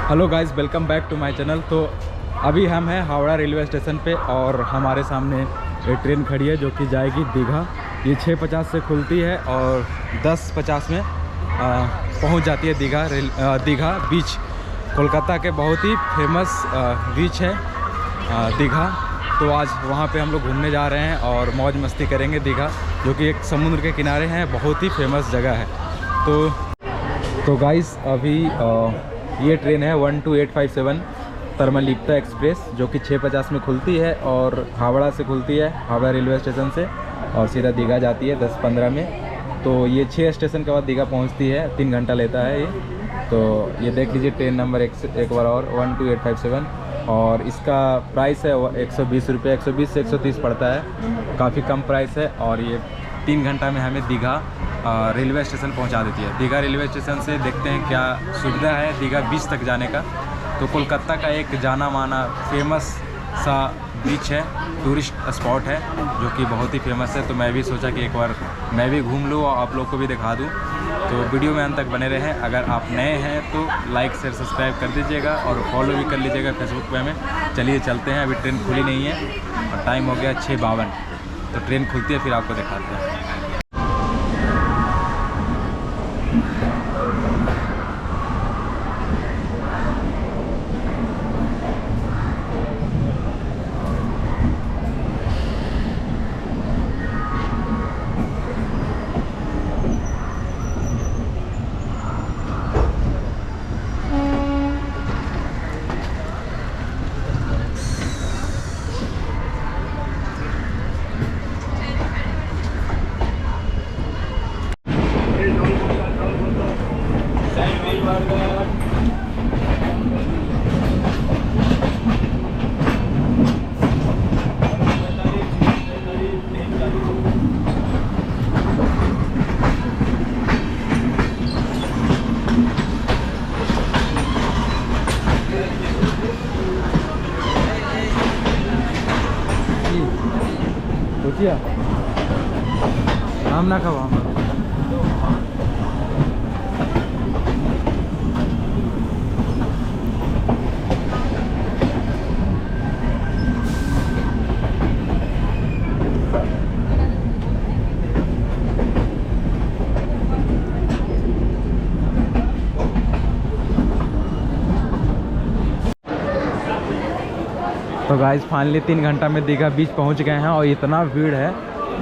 Hello guys, welcome back to my channel. तो अभी हम हैं हावड़ा रेलवे स्टेशन पे और हमारे सामने एक ट्रेन खड़ी है जो कि जाएगी दीघा। ये 6:50 से खुलती है और 10:50 में पहुंच जाती है दीघा बीच। कोलकाता के बहुत ही फेमस बीच है दीघा। तो आज वहाँ पे हम लोग घूमने जा रहे हैं और मौज मस्ती करेंगे दीघा, जो कि एक समुद्र के किनारे है, बहुत ही फेमस जगह है। तो गाइस अभी ये ट्रेन है 12857 तरमलीप्ता एक्सप्रेस, जो कि 6:50 में खुलती है और हावड़ा से खुलती है, हावड़ा रेलवे स्टेशन से, और सीधा दीघा जाती है 10:15 में। तो ये 6 स्टेशन के बाद दीघा पहुंचती है, 3 घंटा लेता है ये। तो ये देख लीजिए ट्रेन नंबर एक बार और 12857, और इसका प्राइस है 120 रुपये, 120 से 130 पड़ता है, काफ़ी कम प्राइस है। और ये 3 घंटा में हमें दीघा रेलवे स्टेशन पहुंचा देती है। दीघा रेलवे स्टेशन से देखते हैं क्या सुविधा है दीघा बीच तक जाने का। तो कोलकाता का एक जाना माना फेमस सा बीच है, टूरिस्ट स्पॉट है, जो कि बहुत ही फेमस है। तो मैं भी सोचा कि एक बार मैं भी घूम लूँ और आप लोग को भी दिखा दूँ। तो वीडियो में अंत तक बने रहें। अगर आप नए हैं तो लाइक शेयर सब्सक्राइब कर दीजिएगा और फॉलो भी कर लीजिएगा फेसबुक पे हमें। चलिए चलते हैं, अभी ट्रेन खुली नहीं है और टाइम हो गया 6:52। तो ट्रेन खुलती है फिर आपको दिखाते हैं। सोचिए हम ना खाओ। तो गाइस फाइनली 3 घंटा में दीघा बीच पहुंच गए हैं और इतना भीड़ है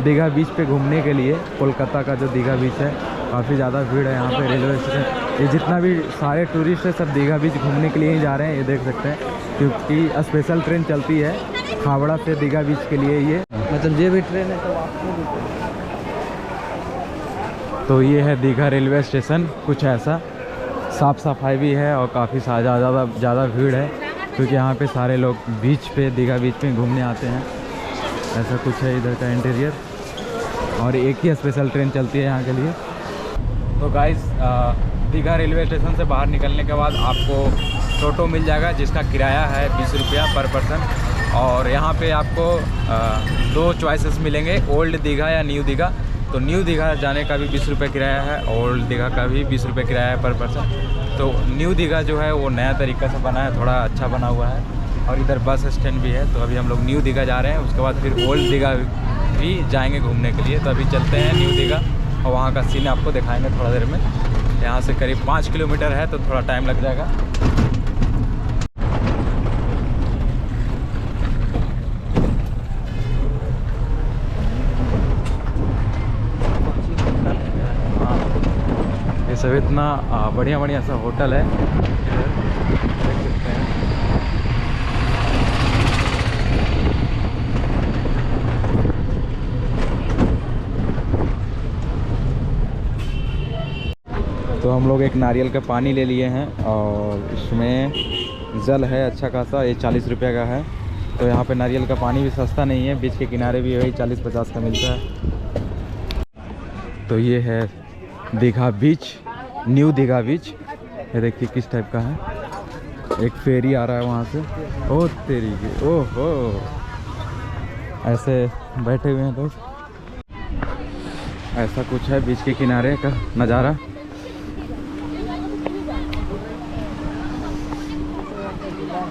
दीघा बीच पे घूमने के लिए। कोलकाता का जो दीघा बीच है, काफ़ी ज़्यादा भीड़ है यहाँ पे रेलवे स्टेशन। ये जितना भी सारे टूरिस्ट है सब दीघा बीच घूमने के लिए ही जा रहे हैं, ये देख सकते हैं, क्योंकि स्पेशल ट्रेन चलती है हावड़ा से दीघा बीच के लिए। ये मतलब ये भी ट्रेन है तो आपको भी। तो ये है दीघा रेलवे स्टेशन, कुछ ऐसा साफ़ सफाई भी है और काफ़ी ज़्यादा भीड़ है, क्योंकि यहाँ पे सारे लोग बीच पे दीघा बीच में घूमने आते हैं। ऐसा कुछ है इधर का इंटीरियर, और एक ही स्पेशल ट्रेन चलती है यहाँ के लिए। तो गाइस दीघा रेलवे स्टेशन से बाहर निकलने के बाद आपको टोटो मिल जाएगा, जिसका किराया है 20 रुपया पर पर्सन। और यहाँ पे आपको 2 चॉइसेस मिलेंगे, ओल्ड दीघा या न्यू दीघा। तो न्यू दीघा जाने का भी 20 रुपये किराया है, ओल्ड दीघा का भी 20 रुपये किराया है पर पर्सन। तो न्यू दीघा जो है वो नया तरीक़ा से बना है, थोड़ा अच्छा बना हुआ है, और इधर बस स्टैंड भी है। तो अभी हम लोग न्यू दीघा जा रहे हैं, उसके बाद फिर ओल्ड दीघा भी जाएंगे घूमने के लिए। तो अभी चलते हैं न्यू दीघा और वहाँ का सीन आपको दिखाएंगे थोड़ा देर में। यहाँ से करीब 5 किलोमीटर है, तो थोड़ा टाइम लग जाएगा। ये सब इतना बढ़िया सा होटल है, देख सकते हैं। तो हम लोग एक नारियल का पानी ले लिए हैं और इसमें जल है अच्छा खासा, ये 40 रुपये का है। तो यहाँ पे नारियल का पानी भी सस्ता नहीं है, बीच के किनारे भी वही 40-50 का मिलता है। तो ये है दीघा बीच, न्यू दीघा बीच। ये देखिए किस टाइप का है, एक फेरी आ रहा है वहाँ से। ओ तेरी के, ओहो, ऐसे बैठे हुए हैं लोग। ऐसा कुछ है बीच के किनारे का नज़ारा। ये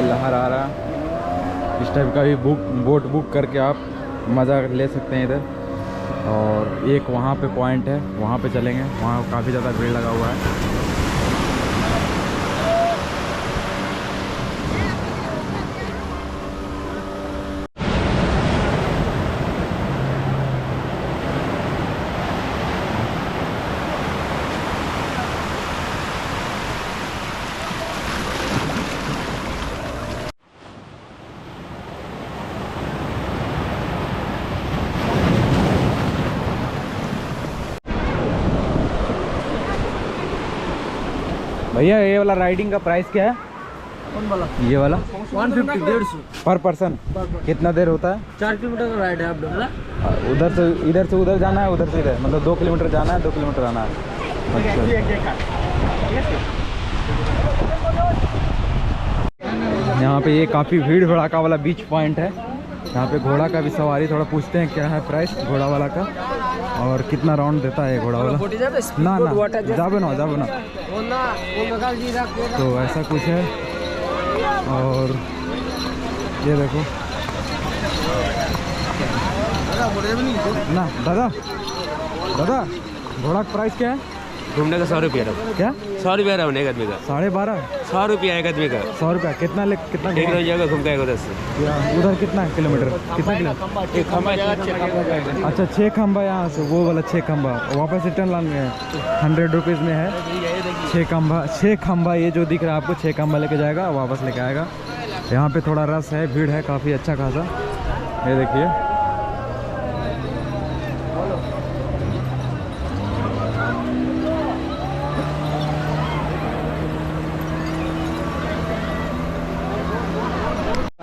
लहर आ रहा है। इस टाइप का भी बोट बुक करके आप मज़ा ले सकते हैं इधर। और एक वहाँ पे पॉइंट है, वहाँ पे चलेंगे, वहाँ काफ़ी ज़्यादा भीड़ लगा हुआ है। भैया ये वाला राइडिंग का प्राइस क्या है? कौन वाला? ये वाला 150 150 पर पर्सन। कितना देर होता है? 4 किलोमीटर का राइड है आप लोग। उधर से इधर से उधर जाना है, उधर से इधर, मतलब 2 किलोमीटर जाना है, 2 किलोमीटर आना है। अच्छा। यहाँ पे ये काफ़ी भीड़ भड़ाका वाला बीच पॉइंट है। यहाँ पे घोड़ा का भी सवारी, थोड़ा पूछते हैं क्या है प्राइस घोड़ा वाला का और कितना राउंड देता है घोड़ा वाला। ना ना जाबे ना तो ऐसा कुछ है। और ये देखो ना दादा घोड़ा का प्राइस क्या है? घूमने का 100 रुपया। क्या 100 रुपया रहा एक आदमी का। 12.5 100 रुपया एक आदमी का। 100 रुपया कितना एक रोज जगह घूम के उधर से। उधर कितना किलोमीटर? कितना किलोमीटर? एक खम्बा। अच्छा 6 खम्बा यहाँ से, वो वाला 6 खम्बा वापस रिटर्न लाने हैं। 100 रुपीज़ में है 6 खम्बा। ये जो दिख रहा है आपको 6 खम्बा लेके जाएगा, वापस लेके आएगा। यहाँ पे थोड़ा रस है, भीड़ है काफ़ी अच्छा खासा। ये देखिए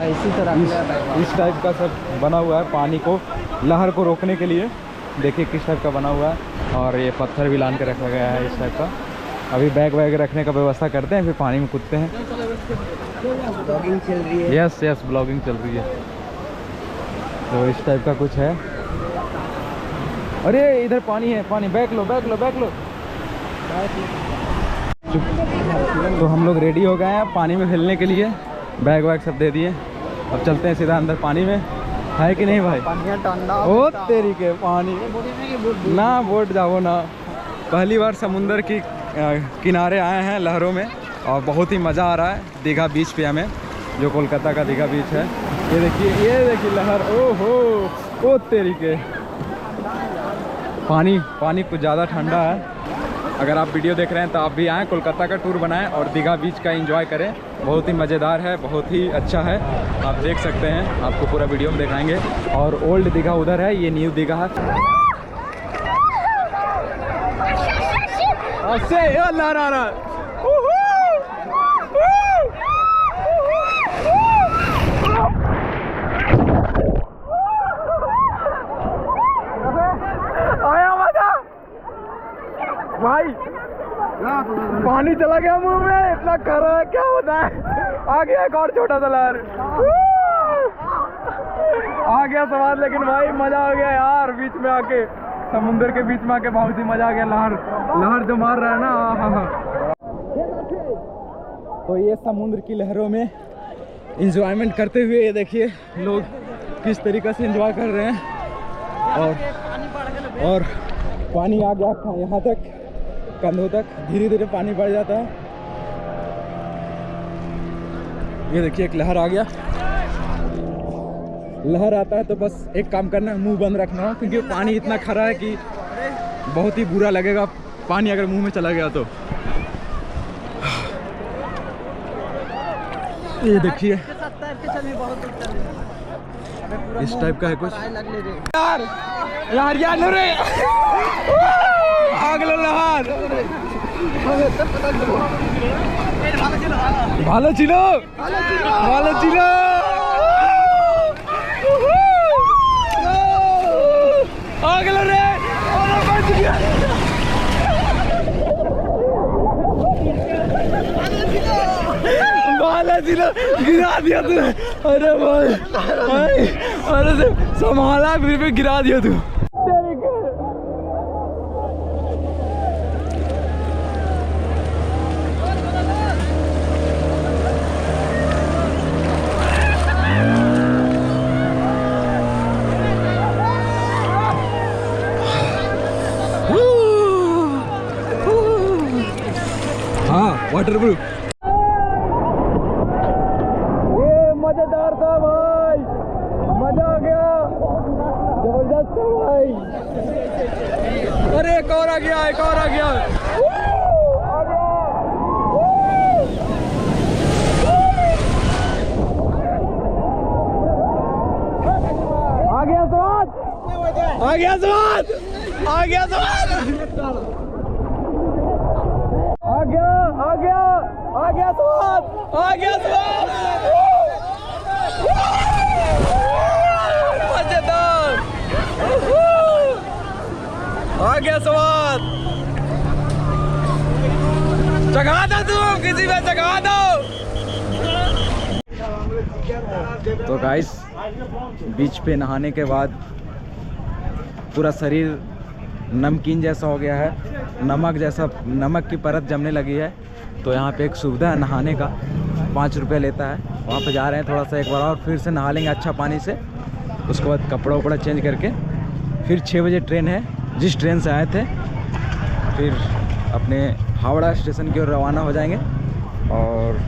इसी तरह इस टाइप का सब बना हुआ है पानी को, लहर को रोकने के लिए। देखिए किस टाइप का बना हुआ है। और ये पत्थर भी लान के रखा गया है इस टाइप का। अभी बैग वैग रखने का व्यवस्था करते हैं, फिर पानी में कूदते हैं। ब्लॉगिंग चल रही है। यस ब्लॉगिंग चल रही है। तो इस टाइप का कुछ है। अरे इधर पानी है, पानी बैक लो। तो हम लोग रेडी हो गए हैं पानी में खेलने के लिए, बैग वैग सब दे दिए। अब चलते हैं सीधा अंदर पानी में, है कि नहीं भाई? ओ तेरी के पानी ना बोट जाओ ना। पहली बार समुंदर की किनारे आए हैं लहरों में और बहुत ही मज़ा आ रहा है। दीघा बीच पे हमें, जो कोलकाता का दीघा बीच है। ये देखिए लहर। ओहो ओ तेरी के पानी कुछ ज़्यादा ठंडा है। अगर आप वीडियो देख रहे हैं तो आप भी आएँ, कोलकाता का टूर बनाएं और दीघा बीच का एंजॉय करें। बहुत ही मज़ेदार है, बहुत ही अच्छा है। आप देख सकते हैं, आपको पूरा वीडियो में दिखाएंगे। और ओल्ड दीघा उधर है, ये न्यू दीघा है। भाई पानी चला गया मुंह में, इतना खरा है क्या होता है। आ गया एक और छोटा सा लहर, आ गया स्वाद। लेकिन भाई मजा आ गया यार, बीच में आके, समुंदर के बीच में आके बहुत ही मजा आ गया। लहर जो मार रहा है ना, हाँ। तो ये समुद्र की लहरों में एंजॉयमेंट करते हुए ये देखिए लोग किस तरीके से एंजॉय कर रहे हैं। और पानी आ गया यहाँ तक, कंधों तक। धीरे धीरे पानी बढ़ जाता है। ये देखिए एक लहर आ गया। लहर आता है तो बस एक काम करना है, मुंह बंद रखना है, क्योंकि पानी इतना खरा है कि बहुत ही बुरा लगेगा पानी अगर मुंह में चला गया तो। ये देखिए इस टाइप का है कुछ। यार रे आगलो लहर ভালো ছিল आगलो रे ভালো अरे सीधा गिरा दिया तूने। अरे भाई अरे संभाला फिर गिरा दिया तू। वाटरप्रूफ मजेदार था भाई, मजा आ गया, जबरदस्त था भाई। अरे एक और आ गया, एक और आ गया, आ गया स्वाद, आ गया स्वाद, आ गया स्वाद, आ गया आ गया आ गया स्वाद, आ गया स्वाद, मजेदार, आ गया स्वाद। जगा दो तुम, किसी में जगा दो। तो गाइस बीच पे नहाने के बाद पूरा शरीर नमकीन जैसा हो गया है, नमक जैसा, नमक की परत जमने लगी है। तो यहाँ पे एक सुविधा है नहाने का, 5 रुपये लेता है। वहाँ पे जा रहे हैं, थोड़ा सा एक बार और फिर से नहा लेंगे अच्छा पानी से। उसके बाद कपड़ा वपड़ा चेंज करके फिर 6 बजे ट्रेन है, जिस ट्रेन से आए थे, फिर अपने हावड़ा स्टेशन की ओर रवाना हो जाएंगे। और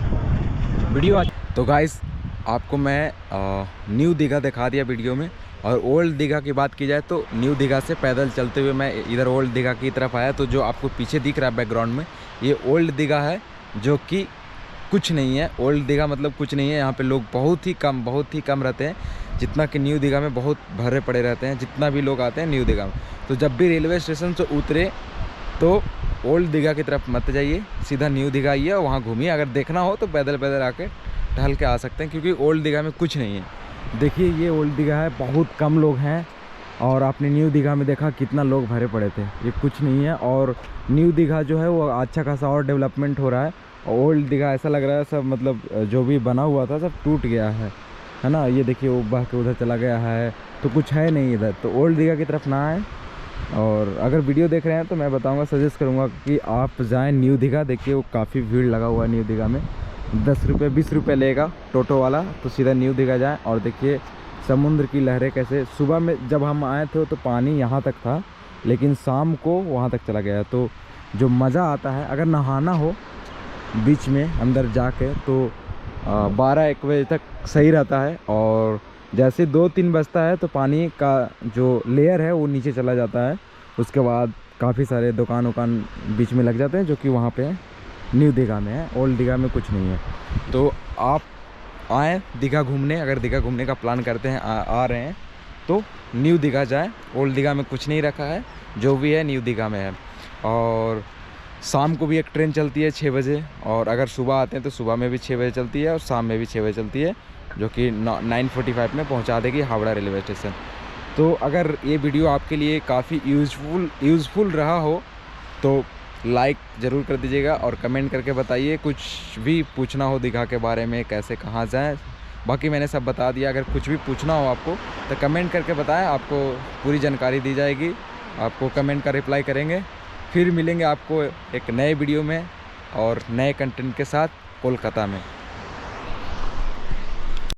वीडियो तो गाइस आपको मैं न्यू दीघा दिखा दिया वीडियो में। और ओल्ड दीघा की बात की जाए तो न्यू दीघा से पैदल चलते हुए मैं इधर ओल्ड दीघा की तरफ आया। तो जो आपको पीछे दिख रहा है बैकग्राउंड में, ये ओल्ड दीघा है, जो कि कुछ नहीं है। ओल्ड दीघा मतलब कुछ नहीं है। यहाँ पे लोग बहुत ही कम रहते हैं, जितना कि न्यू दीघा में बहुत भरे पड़े रहते हैं, जितना भी लोग आते हैं न्यू दीघा में। तो जब भी रेलवे स्टेशन से उतरे तो ओल्ड दीघा की तरफ मत जाइए, सीधा न्यू दीघा आइए और वहाँ घूमिए। अगर देखना हो तो पैदल पैदल आके टहल के आ सकते हैं, क्योंकि ओल्ड दीघा में कुछ नहीं है। देखिए ये ओल्ड दीघा है, बहुत कम लोग हैं। और आपने न्यू दीघा में देखा कितना लोग भरे पड़े थे, ये कुछ नहीं है। और न्यू दीघा जो है वो अच्छा खासा और डेवलपमेंट हो रहा है। और ओल्ड दीघा ऐसा लग रहा है सब, मतलब जो भी बना हुआ था सब टूट गया है ना। ये देखिए वो बह के उधर चला गया है, तो कुछ है नहीं इधर। तो ओल्ड दीघा की तरफ ना आए। और अगर वीडियो देख रहे हैं तो मैं बताऊँगा, सजेस्ट करूँगा कि आप जाएँ न्यू दीघा। देखिए वो काफ़ी भीड़ लगा हुआ है न्यू दीघा में। 10 रुपये 20 रुपये लेगा टोटो वाला, तो सीधा न्यू दीघा जाएँ। और देखिए समुद्र की लहरें कैसे, सुबह में जब हम आए थे तो पानी यहाँ तक था, लेकिन शाम को वहाँ तक चला गया। तो जो मज़ा आता है, अगर नहाना हो बीच में अंदर जाके, तो 12-1 बजे तक सही रहता है। और जैसे 2-3 बजता है तो पानी का जो लेयर है वो नीचे चला जाता है। उसके बाद काफ़ी सारे दुकान वकान बीच में लग जाते हैं, जो कि वहाँ पे न्यू दीघा में है। ओल्ड दीघा में कुछ नहीं है। तो आप आएँ दीघा घूमने, अगर दीघा घूमने का प्लान करते हैं, आ रहे हैं, तो न्यू दीघा जाएँ। ओल्ड दीघा में कुछ नहीं रखा है, जो भी है न्यू दीघा में है। और शाम को भी एक ट्रेन चलती है 6 बजे। और अगर सुबह आते हैं तो सुबह में भी 6 बजे चलती है और शाम में भी 6 बजे चलती है, जो कि 9:45 में पहुंचा देगी हावड़ा रेलवे स्टेशन। तो अगर ये वीडियो आपके लिए काफ़ी यूज़फुल रहा हो तो लाइक ज़रूर कर दीजिएगा और कमेंट करके बताइए। कुछ भी पूछना हो दीघा के बारे में, कैसे कहाँ जाएँ, बाकी मैंने सब बता दिया। अगर कुछ भी पूछना हो आपको तो कमेंट करके बताएं, आपको पूरी जानकारी दी जाएगी। आपको कमेंट का रिप्लाई करेंगे। फिर मिलेंगे आपको एक नए वीडियो में और नए कंटेंट के साथ कोलकाता में।